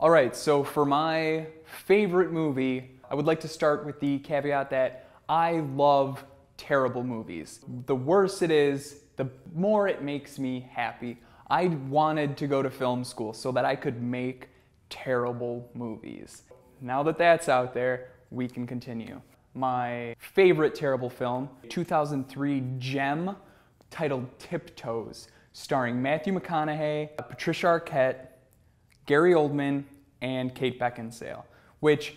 All right, so for my favorite movie, I would like to start with the caveat that I love terrible movies. The worse it is, the more it makes me happy. I wanted to go to film school so that I could make terrible movies. Now that that's out there, we can continue. My favorite terrible film, 2003 gem titled Tiptoes, starring Matthew McConaughey, Patricia Arquette, Gary Oldman, and Kate Beckinsale, which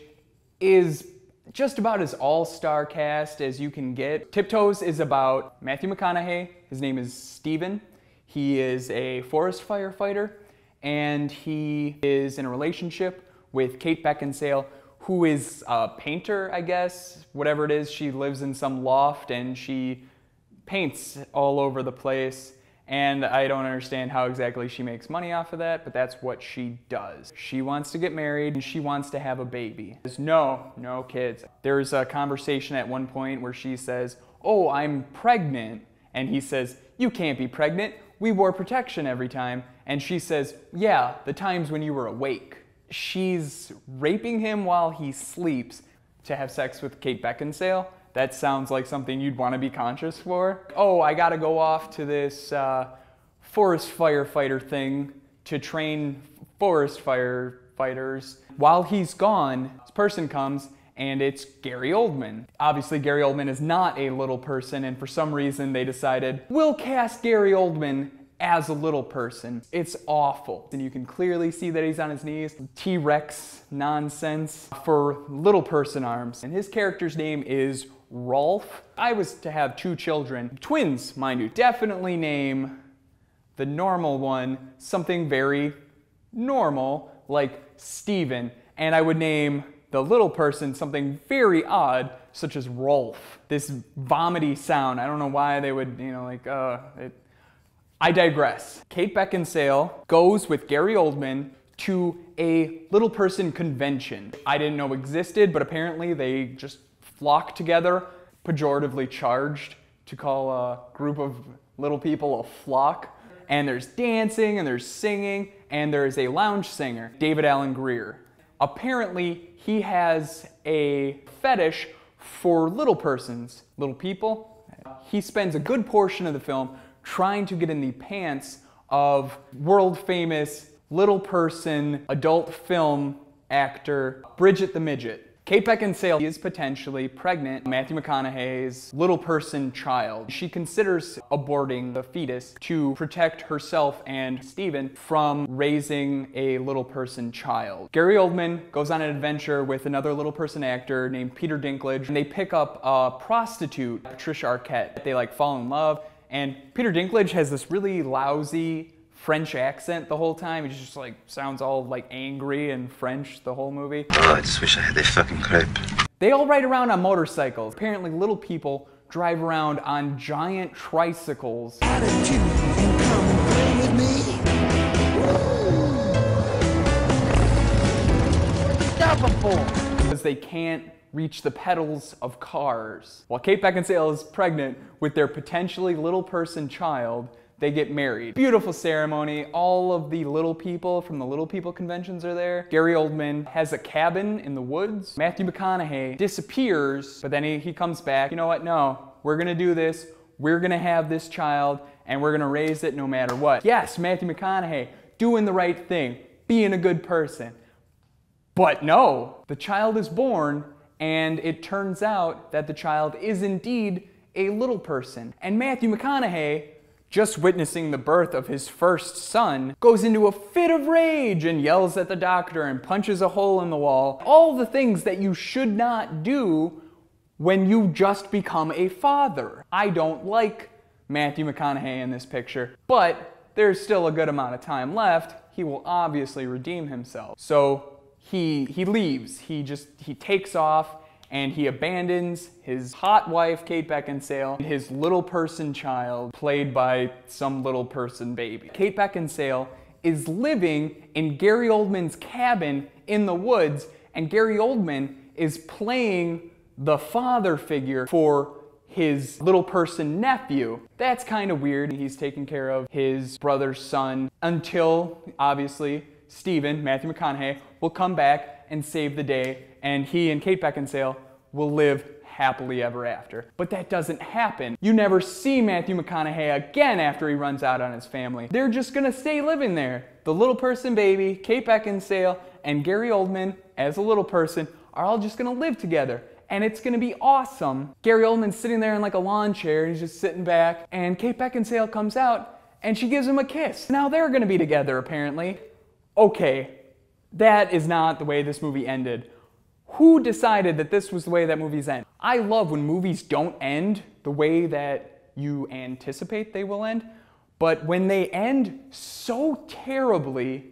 is just about as all-star cast as you can get. Tiptoes is about Matthew McConaughey. His name is Steven. He is a forest firefighter, and he is in a relationship with Kate Beckinsale, who is a painter, I guess, whatever it is. She lives in some loft and she paints all over the place. And I don't understand how exactly she makes money off of that, but that's what she does. She wants to get married and she wants to have a baby. No kids. There's a conversation at one point where she says, "Oh, I'm pregnant." And he says, "You can't be pregnant. We wore protection every time." And she says, "Yeah, the times when you were awake." She's raping him while he sleeps to have sex with Kate Beckinsale. That sounds like something you'd want to be conscious for. "Oh, I gotta go off to this forest firefighter thing to train forest firefighters." While he's gone, this person comes and it's Gary Oldman. Obviously, Gary Oldman is not a little person, and for some reason they decided, we'll cast Gary Oldman as a little person. It's awful. And you can clearly see that he's on his knees. T-Rex nonsense for little person arms. And his character's name is Rolf. I was to have 2 children, twins, mind you. Definitely name the normal one something very normal, like Steven. And I would name the little person something very odd, such as Rolf. This vomity sound, I don't know why they would, I digress. Kate Beckinsale goes with Gary Oldman to a little person convention I didn't know existed, but apparently they just flock together, pejoratively charged to call a group of little people a flock. And there's dancing and there's singing, and there's a lounge singer, David Alan Grier. Apparently he has a fetish for little persons, little people. He spends a good portion of the film trying to get in the pants of world-famous little person adult film actor Bridget the Midget. Kate Beckinsale is potentially pregnant Matthew McConaughey's little person child. She considers aborting the fetus to protect herself and Steven from raising a little person child. Gary Oldman goes on an adventure with another little person actor named Peter Dinklage, and they pick up a prostitute, Patricia Arquette. They fall in love. And Peter Dinklage has this really lousy French accent the whole time. He just sounds all angry and French the whole movie. Oh, I just wish I had a fucking crepe. They all ride around on motorcycles. Apparently little people drive around on giant tricycles. Attitude and come play with me. Unstoppable. Because they can't reach the pedals of cars. While Kate Beckinsale is pregnant with their potentially little person child, they get married. Beautiful ceremony. All of the little people from the little people conventions are there. Gary Oldman has a cabin in the woods. Matthew McConaughey disappears, but then he comes back. You know what? No, we're gonna do this. We're gonna have this child, and we're gonna raise it no matter what. Yes, Matthew McConaughey doing the right thing, being a good person. But no, the child is born, and it turns out that the child is indeed a little person. And Matthew McConaughey, just witnessing the birth of his first son, goes into a fit of rage and yells at the doctor and punches a hole in the wall. All the things that you should not do when you just become a father. I don't like Matthew McConaughey in this picture, but there's still a good amount of time left. He will obviously redeem himself. So he leaves. He takes off, and he abandons his hot wife, Kate Beckinsale, and his little person child, played by some little person baby. Kate Beckinsale is living in Gary Oldman's cabin in the woods, and Gary Oldman is playing the father figure for his little person nephew. That's kind of weird. He's taking care of his brother's son until, obviously, Steven, Matthew McConaughey, will come back and save the day, and he and Kate Beckinsale will live happily ever after. But that doesn't happen. You never see Matthew McConaughey again after he runs out on his family. They're just gonna stay living there. The little person baby, Kate Beckinsale, and Gary Oldman, as a little person, are all just gonna live together. And it's gonna be awesome. Gary Oldman's sitting there in like a lawn chair, he's just sitting back, and Kate Beckinsale comes out, and she gives him a kiss. Now they're gonna be together, apparently. Okay, that is not the way this movie ended. Who decided that this was the way that movies end? I love when movies don't end the way that you anticipate they will end, but when they end so terribly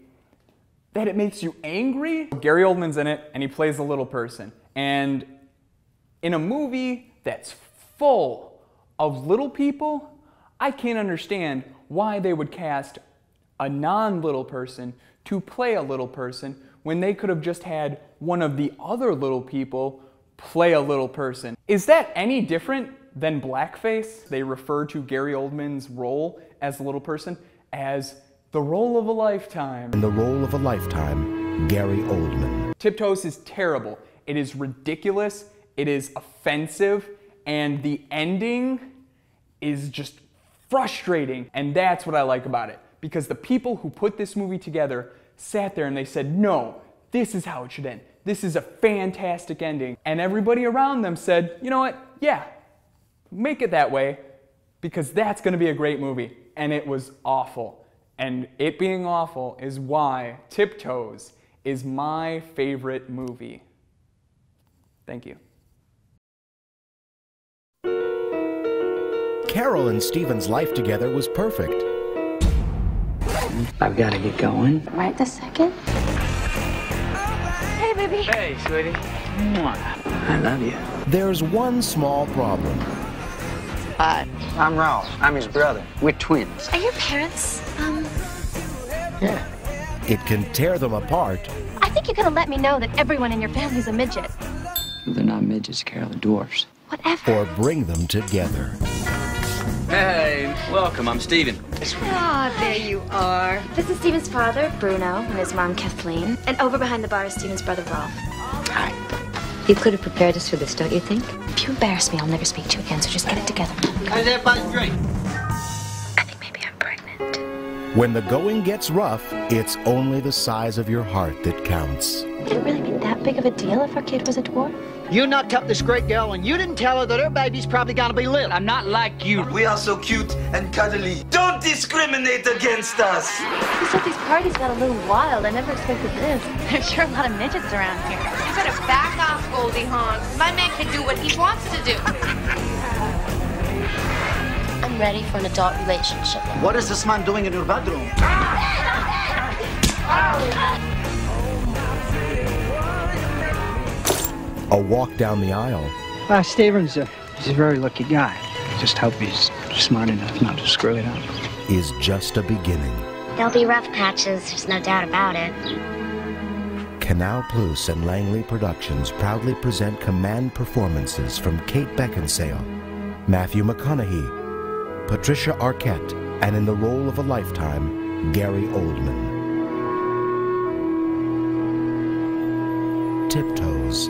that it makes you angry. Gary Oldman's in it, and he plays a little person. And in a movie that's full of little people, I can't understand why they would cast a non-little person to play a little person when they could have just had one of the other little people play a little person. Is that any different than blackface? They refer to Gary Oldman's role as a little person as the role of a lifetime. In the role of a lifetime, Gary Oldman. Tiptoes is terrible. It is ridiculous, it is offensive, and the ending is just frustrating. And that's what I like about it. Because the people who put this movie together sat there and they said, no, this is how it should end. This is a fantastic ending. And everybody around them said, you know what? Yeah, make it that way because that's gonna be a great movie. And it was awful. And it being awful is why Tiptoes is my favorite movie. Thank you. Carol and Steven's life together was perfect. I've got to get going. Right this second. Hey, baby. Hey, sweetie. I love you. There's one small problem. Hi, I'm Ralph. I'm his brother. We're twins. Are your parents, Yeah. It can tear them apart. I think you could have let me know that everyone in your family's a midget. They're not midgets, Carol. They're dwarfs. Whatever. Or bring them together. Hey, welcome. I'm Steven. Ah, there you are. This is Steven's father, Bruno, and his mom, Kathleen. And over behind the bar is Steven's brother, Rolf. Hi. You could have prepared us for this, don't you think? If you embarrass me, I'll never speak to you again, so just get it together. How's everybody drink? I think maybe I'm pregnant. When the going gets rough, it's only the size of your heart that counts. Would it really be that big of a deal if our kid was a dwarf? You knocked up this great girl and you didn't tell her that her baby's probably gonna be little. I'm not like you. We are so cute and cuddly. Don't discriminate against us. You said these parties got a little wild. I never expected this. There's sure a lot of midgets around here. You better back off, Goldie Hawn. My man can do what he wants to do. I'm ready for an adult relationship. What is this man doing in your bedroom? A walk down the aisle. Steven's he's a very lucky guy. Just hope he's smart enough not to screw it up. Is just a beginning. There'll be rough patches, there's no doubt about it. Canal Plus and Langley Productions proudly present command performances from Kate Beckinsale, Matthew McConaughey, Patricia Arquette, and in the role of a lifetime, Gary Oldman. Tiptoes.